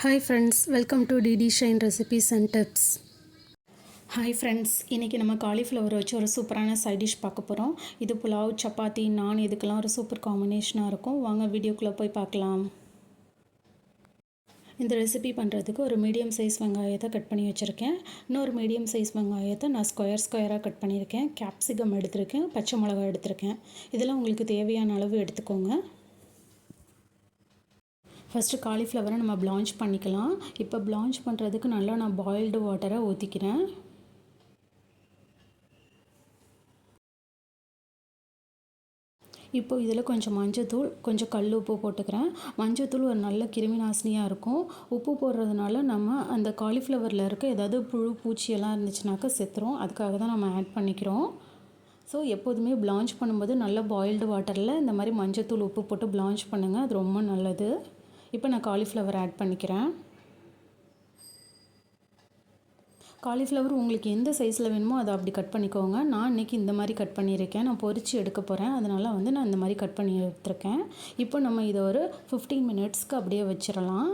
Hi friends, welcome to DD Shine Recipes and Tips. Hi friends, இன்றைக்கி நம்ம cauliflower வச்சு ஒரு சூப்பரான சைட் டிஷ் பார்க்க போகிறோம். இது புலாவ், சப்பாத்தி, நான் இதுக்கெல்லாம் ஒரு சூப்பர் காம்பினேஷனாக இருக்கும். வாங்க வீடியோக்குள்ளே போய் பார்க்கலாம். இந்த ரெசிபி பண்ணுறதுக்கு ஒரு மீடியம் சைஸ் வெங்காயத்தை கட் பண்ணி வச்சுருக்கேன். இன்னொரு மீடியம் சைஸ் வெங்காயத்தை நான் ஸ்கொயராக கட் பண்ணியிருக்கேன். கேப்சிகம் எடுத்திருக்கேன், பச்சை மிளகாய் எடுத்திருக்கேன். இதெல்லாம் உங்களுக்கு தேவையான அளவு எடுத்துக்கோங்க. ஃபஸ்ட்டு காலிஃப்ளவரை நம்ம பிளான்ச் பண்ணிக்கலாம். இப்போ பிளான்ச் பண்ணுறதுக்கு நல்லா நான் பாயில்டு வாட்டரை ஊற்றிக்கிறேன். இப்போ இதில் கொஞ்சம் மஞ்சத்தூள், கொஞ்சம் கல் உப்பு போட்டுக்கிறேன். மஞ்சத்தூள் ஒரு நல்ல கிருமி நாசினியாக இருக்கும். உப்பு போடுறதுனால நம்ம அந்த காலிஃப்ளவரில் இருக்க ஏதாவது புழு பூச்சியெல்லாம் இருந்துச்சுனாக்கா செத்துரும். அதுக்காக தான் நம்ம ஆட் பண்ணிக்கிறோம். ஸோ எப்போதுமே பிளான்ச் பண்ணும்போது நல்ல பாயில்டு வாட்டரில் இந்த மாதிரி மஞ்சத்தூள் உப்பு போட்டு பிளான்ச் பண்ணுங்கள். அது ரொம்ப நல்லது. இப்போ நான் காலிஃப்ளவர் ஆட் பண்ணிக்கிறேன். காலிஃப்ளவர் உங்களுக்கு எந்த சைஸில் வேணுமோ அதை அப்படி கட் பண்ணிக்கோங்க. நான் இன்றைக்கி இந்த மாதிரி கட் பண்ணியிருக்கேன். நான் பொரித்து எடுக்க போகிறேன். அதனால் நான் இந்த மாதிரி கட் பண்ணி எடுத்துருக்கேன். இப்போ நம்ம இதை ஒரு 15 மினிட்ஸ்க்கு அப்படியே வச்சிடலாம்.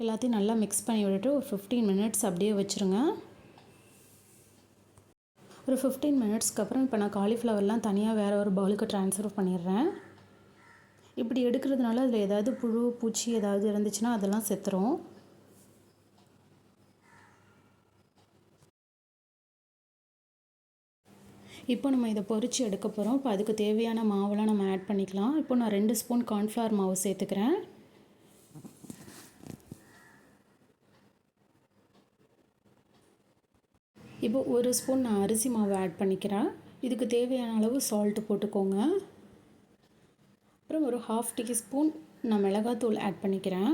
எல்லாத்தையும் நல்லா மிக்ஸ் பண்ணி விட்டுட்டு ஒரு 15 மினிட்ஸ் அப்படியே வச்சுருங்க. ஒரு 15 மினிட்ஸ்க்கு அப்புறம் இப்போ நான் காலிஃப்ளவர்லாம் தனியாக வேறு ஒரு பவுலுக்கு ட்ரான்ஸ்ஃபர் பண்ணிடுறேன். இப்படி எடுக்கிறதுனால அதில் ஏதாவது புழு பூச்சி ஏதாவது இருந்துச்சுன்னா அதெல்லாம் செத்துரும். இப்போ நம்ம இதை பொரித்து எடுக்க போகிறோம். இப்போ அதுக்கு தேவையான மாவெல்லாம் நம்ம ஆட் பண்ணிக்கலாம். இப்போ நான் 2 ஸ்பூன் கார்ன்ஃப்ளவர் மாவு சேர்த்துக்கிறேன். இப்போ 1 ஸ்பூன் நான் அரிசி மாவு ஆட் பண்ணிக்கிறேன். இதுக்கு தேவையான அளவு சால்ட்டு போட்டுக்கோங்க. அப்புறம் ஒரு 1/2 டீஸ்பூன் நான் மிளகாத்தூள் ஆட் பண்ணிக்கிறேன்.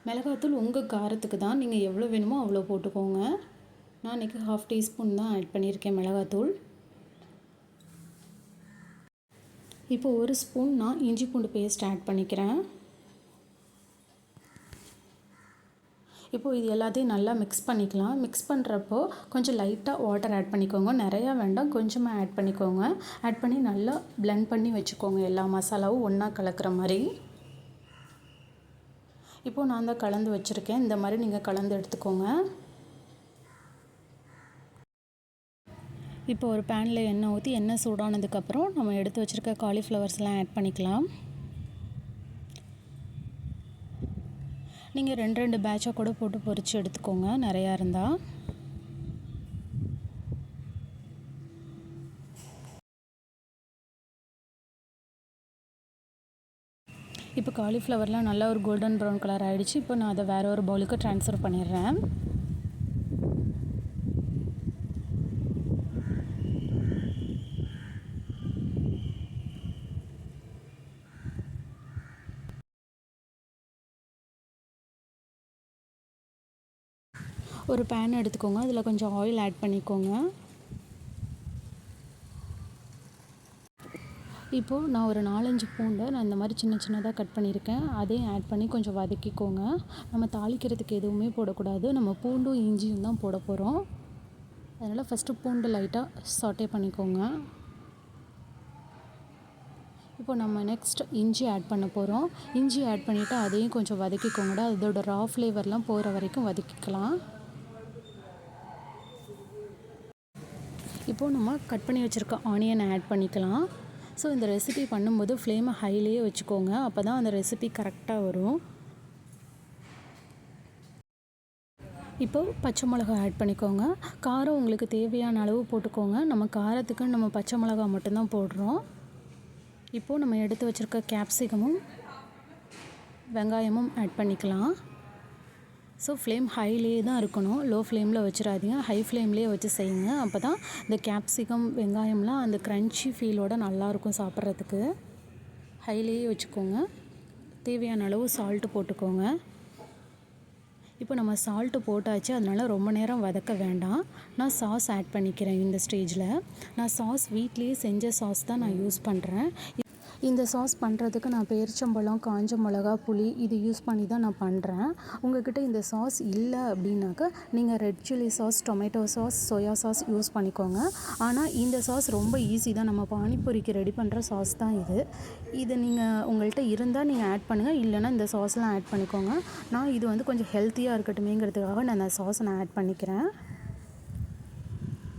மிளகாத்தூள் உங்கள் காரத்துக்கு தான், நீங்கள் எவ்வளோ வேணுமோ அவ்வளோ போட்டுக்கோங்க. நான் இன்றைக்கி 1/2 டீஸ்பூன் தான் ஆட் பண்ணியிருக்கேன் மிளகாத்தூள். இப்போ 1 ஸ்பூன் நான் இஞ்சி பூண்டு பேஸ்ட் ஆட் பண்ணிக்கிறேன். இப்போது இது எல்லாத்தையும் நல்லா மிக்ஸ் பண்ணிக்கலாம். மிக்ஸ் பண்ணுறப்போ கொஞ்சம் லைட்டாக வாட்டர் ஆட் பண்ணிக்கோங்க. நிறையா வேண்டாம், கொஞ்சமாக ஆட் பண்ணிக்கோங்க. ஆட் பண்ணி நல்லா பிளெண்ட் பண்ணி வச்சுக்கோங்க. எல்லா மசாலாவும் ஒன்றா கலக்கிற மாதிரி. இப்போது நான் தான் கலந்து வச்சுருக்கேன். இந்த மாதிரி நீங்கள் கலந்து எடுத்துக்கோங்க. இப்போ ஒரு பேனில் எண்ணெய் ஊற்றி எண்ணெய் சூடானதுக்கப்புறம் நம்ம எடுத்து வச்சுருக்க காலிஃப்ளவர்ஸ்லாம் ஆட் பண்ணிக்கலாம். நீங்கள் 2 பேட்சாக கூட போட்டு பொரித்து எடுத்துக்கோங்க, நிறையா இருந்தால். இப்போ காலிஃப்ளவர்லாம் நல்லா ஒரு கோல்டன் ப்ரௌன் கலர் ஆகிடுச்சு. இப்போ நான் அதை வேறு ஒரு பவுலுக்கு ட்ரான்ஸ்ஃபர் பண்ணிடுறேன். ஒரு பேன் எடுத்துக்கோங்க. அதில் கொஞ்சம் ஆயில் ஆட் பண்ணிக்கோங்க. இப்போது நான் ஒரு 4-5 பூண்டை நான் இந்த மாதிரி சின்னதாக கட் பண்ணியிருக்கேன். அதையும் ஆட் பண்ணி கொஞ்சம் வதக்கிக்கோங்க. நம்ம தாளிக்கிறதுக்கு எதுவுமே போடக்கூடாது. நம்ம பூண்டும் இஞ்சியும் தான் போட போகிறோம். அதனால் ஃபஸ்ட்டு பூண்டு லைட்டாக சாட்டே பண்ணிக்கோங்க. இப்போ நம்ம நெக்ஸ்ட் இஞ்சி ஆட் பண்ண போகிறோம். இஞ்சி ஆட் பண்ணிவிட்டு அதையும் கொஞ்சம் வதக்கிக்கோங்கடா. அதோட ரா ஃப்ளேவர்லாம் போகிற வரைக்கும் வதக்கிக்கலாம். இப்போது நம்ம கட் பண்ணி வச்சுருக்க ஆனியனை ஆட் பண்ணிக்கலாம். ஸோ இந்த ரெசிபி பண்ணும்போது ஃப்ளேமை ஹைலேயே வச்சுக்கோங்க. அப்போ தான் அந்த ரெசிபி கரெக்டாக வரும். இப்போது பச்சை மிளகா ஆட் பண்ணிக்கோங்க. காரம் உங்களுக்கு தேவையான அளவு போட்டுக்கோங்க. நம்ம காரத்துக்கு நம்ம பச்சை மிளகா மட்டும்தான் போடுறோம். இப்போது நம்ம எடுத்து வச்சுருக்க கேப்சிகமும் வெங்காயமும் ஆட் பண்ணிக்கலாம். ஸோ ஃப்ளேம் ஹைலேயே தான் இருக்கணும், லோ ஃப்ளேமில் வச்சிடாதீங்க. ஹை ஃப்ளேம்லேயே வச்சு செய்யுங்க. அப்போ தான் இந்த கேப்சிகம் வெங்காயம்லாம் அந்த க்ரன்ச்சி ஃபீலோடு நல்லாயிருக்கும் சாப்பிட்றதுக்கு. ஹைலேயே வச்சுக்கோங்க. தேவையான அளவு சால்ட்டு போட்டுக்கோங்க. இப்போ நம்ம சால்ட்டு போட்டாச்சு, அதனால் ரொம்ப நேரம் வதக்க வேண்டாம். நான் சாஸ் ஆட் பண்ணிக்கிறேன். இந்த ஸ்டேஜில் நான் சாஸ் வீட்லேயே செஞ்ச சாஸ் தான் நான் யூஸ் பண்ணுறேன். இந்த சாஸ் பண்ணுறதுக்கு நான் பேரிச்சம்பழம், காஞ்ச மிளகா, புளி இது யூஸ் பண்ணி தான் நான் பண்ணுறேன். உங்கள்கிட்ட இந்த சாஸ் இல்லை அப்படின்னாக்கா நீங்கள் red chilli sauce, tomato sauce, soya sauce use பண்ணிக்கோங்க. ஆனால் இந்த சாஸ் ரொம்ப ஈஸி தான். நம்ம பானிபூரிக்கு ரெடி பண்ணுற சாஸ் தான் இது. இது நீங்கள் உங்கள்கிட்ட இருந்தால் நீங்கள் ஆட் பண்ணுங்கள், இல்லைன்னா இந்த சாஸ்லாம் ஆட் பண்ணிக்கோங்க. நான் இது வந்து கொஞ்சம் ஹெல்த்தியாக இருக்கட்டுமேங்கிறதுக்காக நான் அந்த சாஸை நான் ஆட் பண்ணிக்கிறேன்.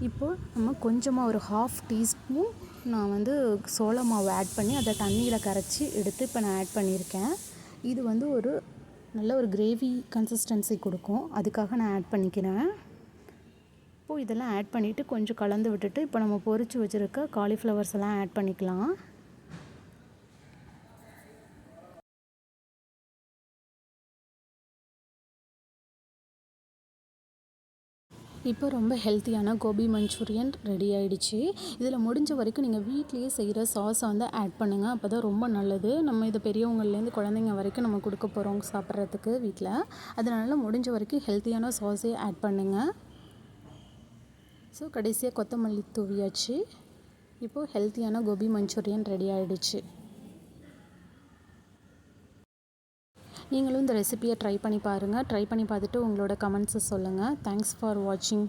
இப்போது நம்ம கொஞ்சமாக ஒரு 1/2 டீஸ்பூன் நான் வந்து சோள மாவு ஆட் பண்ணி அதை தண்ணியில் கரைச்சி எடுத்து இப்போ நான் ஆட் பண்ணியிருக்கேன். இது வந்து ஒரு நல்ல ஒரு கிரேவி கன்சிஸ்டன்சி கொடுக்கும், அதுக்காக நான் ஆட் பண்ணிக்கிறேன். இப்போது இதெல்லாம் ஆட் பண்ணிவிட்டு கொஞ்சம் கலந்து விட்டுட்டு இப்போ நம்ம பொரித்து வச்சுருக்க காலிஃப்ளவர்ஸ் எல்லாம் ஆட் பண்ணிக்கலாம். இப்போ ரொம்ப ஹெல்த்தியான கோபி மஞ்சூரியன் ரெடி ஆகிடுச்சு. இதில் முடிஞ்ச வரைக்கும் நீங்கள் வீட்லேயே செய்கிற சாஸை வந்து ஆட் பண்ணுங்கள், அப்போ தான் ரொம்ப நல்லது. நம்ம இதை பெரியவங்கள்லேருந்து குழந்தைங்க வரைக்கும் நம்ம கொடுக்க போகிறோம் சாப்பிட்றதுக்கு வீட்டில். அதனால் முடிஞ்ச வரைக்கும் ஹெல்த்தியான சாஸே ஆட் பண்ணுங்கள். ஸோ கடைசியாக கொத்தமல்லி தூவியாச்சு. இப்போது ஹெல்த்தியான கோபி மஞ்சூரியன் ரெடி ஆகிடுச்சு. நீங்களும் இந்த ரெசிபியை ட்ரை பண்ணி பாருங்கள். ட்ரை பண்ணி பார்த்துட்டு உங்களோட கமெண்ட்ஸை சொல்லுங்கள். தேங்க்ஸ் ஃபார் வாட்சிங்.